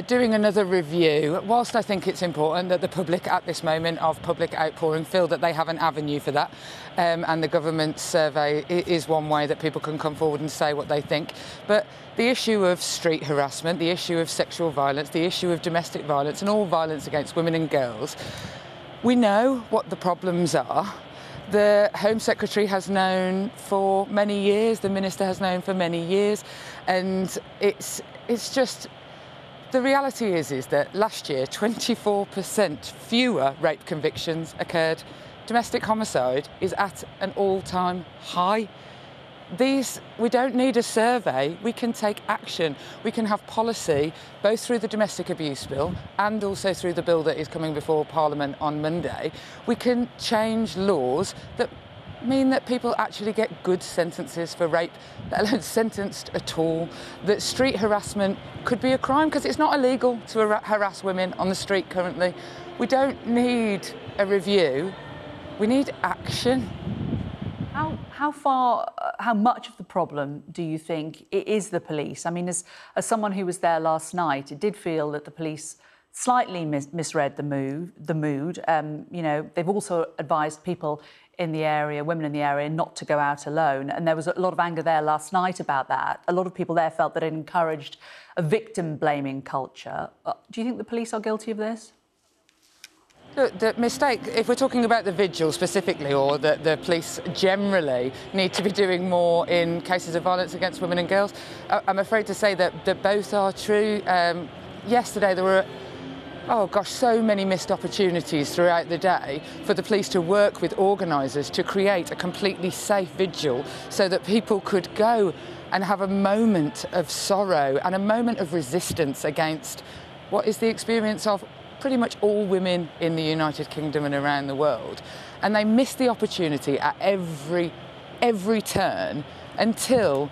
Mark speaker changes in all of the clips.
Speaker 1: doing another review. Whilst I think it's important that the public at this moment of public outpouring feel that they have an avenue for that, and the government survey is one way that people can come forward and say what they think. But the issue of street harassment, the issue of sexual violence, the issue of domestic violence and all violence against women and girls, we know what the problems are. The Home Secretary has known for many years, the Minister has known for many years, and it's just... The reality is that last year 24% fewer rape convictions occurred. Domestic homicide is at an all-time high. We don't need a survey, we can take action. We can have policy, both through the domestic abuse bill and also through the bill that is coming before Parliament on Monday. We can change laws that mean that people actually get good sentences for rape, let alone sentenced at all, that street harassment could be a crime because it's not illegal to harass women on the street currently. We don't need a review, we need action.
Speaker 2: How much of the problem do you think it is the police? I mean, as someone who was there last night, it did feel that the police slightly misread the mood. You know, they've also advised people in the area, women in the area, not to go out alone. And there was a lot of anger there last night about that. A lot of people there felt that it encouraged a victim-blaming culture. Do you think the police are guilty of this?
Speaker 1: Look, the mistake, if we're talking about the vigil specifically, or that the police generally need to be doing more in cases of violence against women and girls, I'm afraid to say that both are true. Yesterday there were so many missed opportunities throughout the day for the police to work with organisers to create a completely safe vigil so that people could go and have a moment of sorrow and a moment of resistance against what is the experience of pretty much all women in the United Kingdom and around the world. And they missed the opportunity at every turn until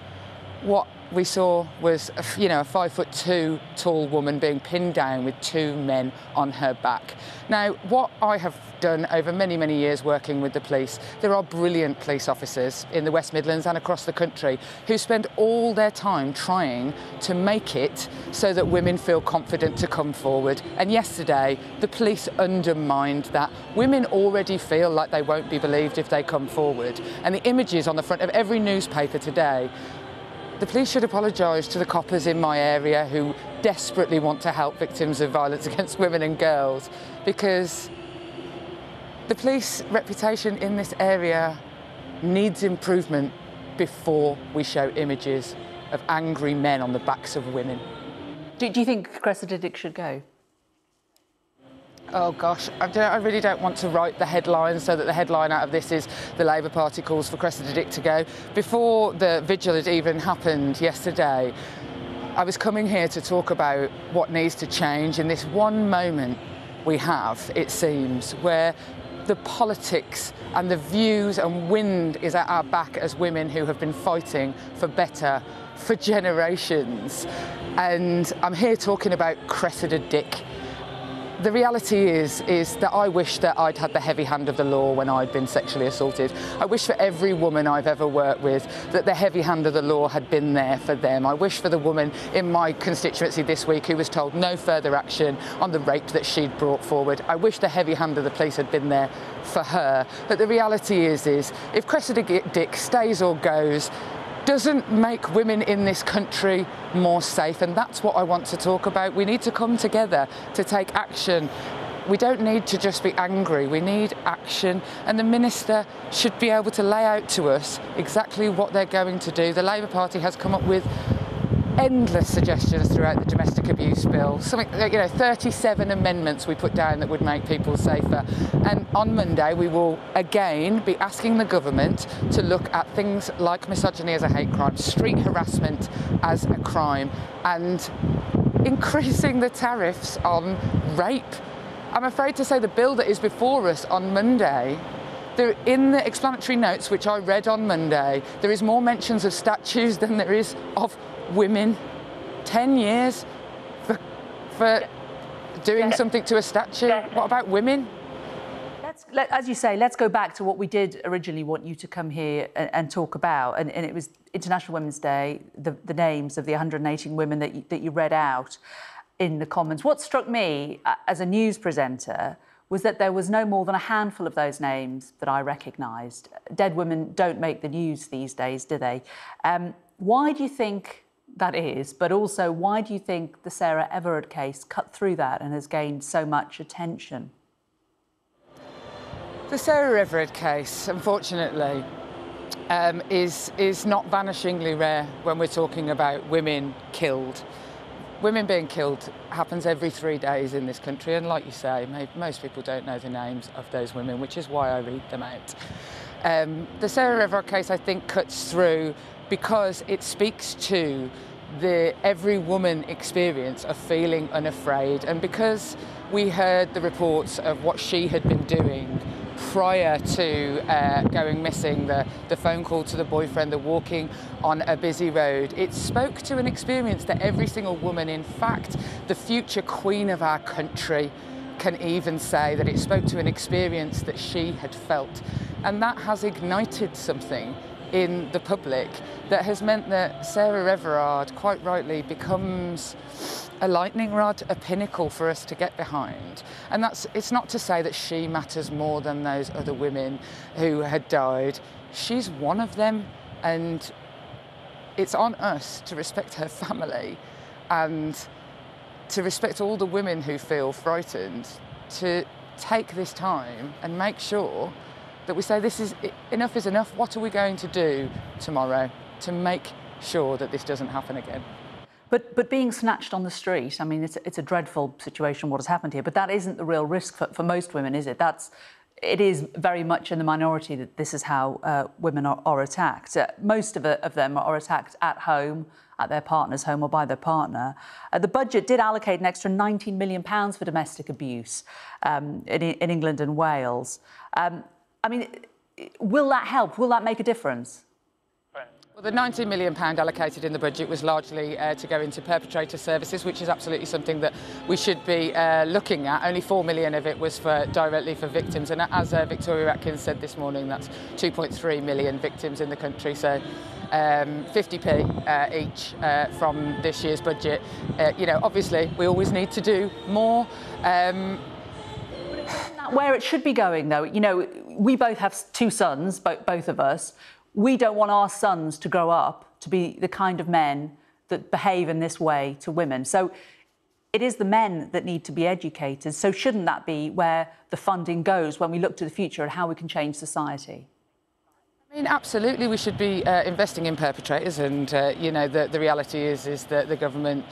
Speaker 1: what we saw was, a 5'2" tall woman being pinned down with two men on her back. Now, what I have done over many, many years working with the police, there are brilliant police officers in the West Midlands and across the country who spend all their time trying to make it so that women feel confident to come forward. And yesterday, the police undermined that. Women already feel like they won't be believed if they come forward. And the images on the front of every newspaper today, the police should apologise to the coppers in my area who desperately want to help victims of violence against women and girls, because the police reputation in this area needs improvement before we show images of angry men on the backs of women.
Speaker 2: Do you think Cressida Dick should go?
Speaker 1: Oh gosh, I really don't want to write the headlines so that the headline out of this is the Labour Party calls for Cressida Dick to go. Before the vigil had even happened yesterday, I was coming here to talk about what needs to change in this one moment we have, it seems, where the politics and the views and wind is at our back as women who have been fighting for better for generations. And I'm here talking about Cressida Dick. The reality is that I wish that I'd had the heavy hand of the law when I'd been sexually assaulted. I wish for every woman I've ever worked with that the heavy hand of the law had been there for them. I wish for the woman in my constituency this week who was told no further action on the rape that she'd brought forward. I wish the heavy hand of the police had been there for her. But the reality is if Cressida Dick stays or goes, doesn't make women in this country more safe, and that's what I want to talk about. We need to come together to take action. We don't need to just be angry, we need action, and the Minister should be able to lay out to us exactly what they're going to do. The Labour Party has come up with endless suggestions throughout the domestic abuse bill. 37 amendments we put down that would make people safer. And on Monday, we will again be asking the government to look at things like misogyny as a hate crime, street harassment as a crime, and increasing the tariffs on rape. I'm afraid to say the bill that is before us on Monday, in the explanatory notes, which I read on Monday, there is more mentions of statues than there is of women. 10 years for doing something to a statue. What about women?
Speaker 2: As you say, let's go back to what we did originally want you to come here and talk about, and it was International Women's Day, the names of the 118 women that you read out. in the Commons. What struck me as a news presenter was that there was no more than a handful of those names that I recognised. Dead women don't make the news these days, do they? Why do you think that is? But also, why do you think the Sarah Everard case cut through that and has gained so much attention?
Speaker 1: The Sarah Everard case, unfortunately, is not vanishingly rare when we're talking about women killed. Women being killed happens every 3 days in this country, and like you say, most people don't know the names of those women, which is why I read them out. The Sarah Everard case, I think, cuts through because it speaks to the every woman experience of feeling unafraid, and because we heard the reports of what she had been doing prior to going missing, the phone call to the boyfriend, the walking on a busy road. It spoke to an experience that every single woman, in fact, the future queen of our country, can even say that it spoke to an experience that she had felt. And that has ignited something in the public that has meant that Sarah Everard, quite rightly, becomes a lightning rod, a pinnacle for us to get behind. And it's not to say that she matters more than those other women who had died. She's one of them, and it's on us to respect her family and to respect all the women who feel frightened, to take this time and make sure that we say enough is enough. What are we going to do tomorrow to make sure that this doesn't happen again?
Speaker 2: But being snatched on the street, I mean, it's a dreadful situation what has happened here, but that isn't the real risk for most women, is it? It is very much in the minority that this is how women are attacked. Most of them are attacked at home, at their partner's home or by their partner. The budget did allocate an extra £19 million for domestic abuse in England and Wales. I mean, will that help? Will that make a difference?
Speaker 1: Well, the £19 million allocated in the budget was largely to go into perpetrator services, which is absolutely something that we should be looking at. Only £4 million of it was directly for victims, and as Victoria Atkins said this morning, that's 2.3 million victims in the country, so 50p each from this year's budget. You know, obviously, we always need to do more.
Speaker 2: Where it should be going, though, you know, we both have 2 sons, both of us. We don't want our sons to grow up to be the kind of men that behave in this way to women. So it is the men that need to be educated. So shouldn't that be where the funding goes when we look to the future and how we can change society?
Speaker 1: I mean, absolutely, we should be investing in perpetrators, and you know, the reality is that the government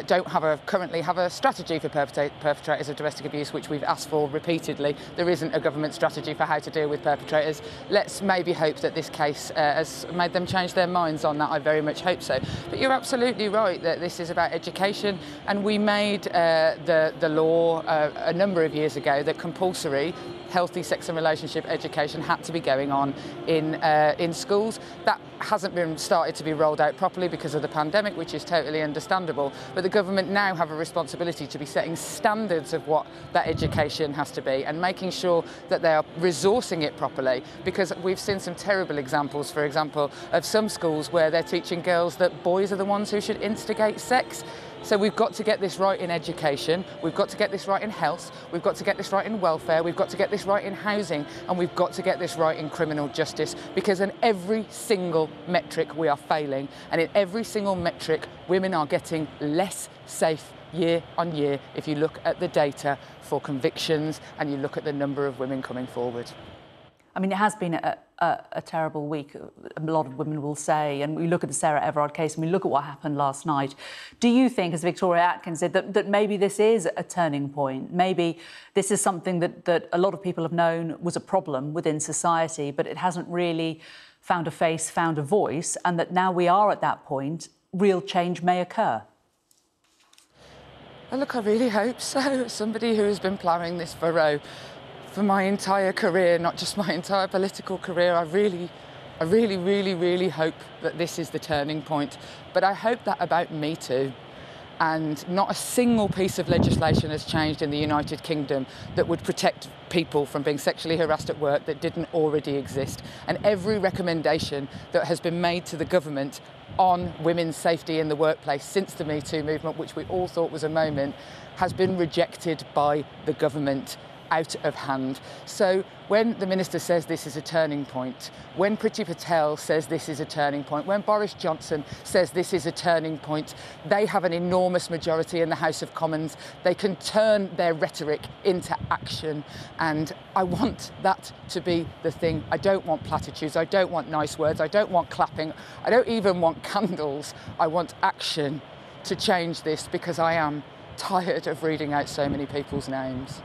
Speaker 1: don't currently have a strategy for perpetrators of domestic abuse, which we've asked for repeatedly. There isn't a government strategy for how to deal with perpetrators. Let's maybe hope that this case has made them change their minds on that. I very much hope so. But you're absolutely right that this is about education, and we made the law a number of years ago that compulsory healthy sex and relationship education had to be going on in schools. That hasn't been started to be rolled out properly because of the pandemic, which is totally understandable. But the government now have a responsibility to be setting standards of what that education has to be and making sure that they are resourcing it properly, because we've seen some terrible examples, for example, of some schools where they're teaching girls that boys are the ones who should instigate sex. So we've got to get this right in education, we've got to get this right in health, we've got to get this right in welfare, we've got to get this right in housing, and we've got to get this right in criminal justice, because in every single metric we are failing, and in every single metric women are getting less safe year on year if you look at the data for convictions and you look at the number of women coming forward.
Speaker 2: I mean, it has been a terrible week, a lot of women will say, and we look at the Sarah Everard case and we look at what happened last night. Do you think, as Victoria Atkins said, that maybe this is a turning point? Maybe this is something that a lot of people have known was a problem within society, but it hasn't really found a face, found a voice, and that now we are at that point, real change may occur?
Speaker 1: Well, look, I really hope so. As somebody who has been ploughing this furrow for my entire career, not just my entire political career, I really hope that this is the turning point. But I hope that about me too. and not a single piece of legislation has changed in the United Kingdom that would protect people from being sexually harassed at work that didn't already exist. And every recommendation that has been made to the government on women's safety in the workplace since the Me Too movement, which we all thought was a moment, has been rejected by the government out of hand. So when the Minister says this is a turning point, when Priti Patel says this is a turning point, when Boris Johnson says this is a turning point, they have an enormous majority in the House of Commons. They can turn their rhetoric into action, and I want that to be the thing. I don't want platitudes, I don't want nice words, I don't want clapping, I don't even want candles. I want action to change this, because I am tired of reading out so many people's names.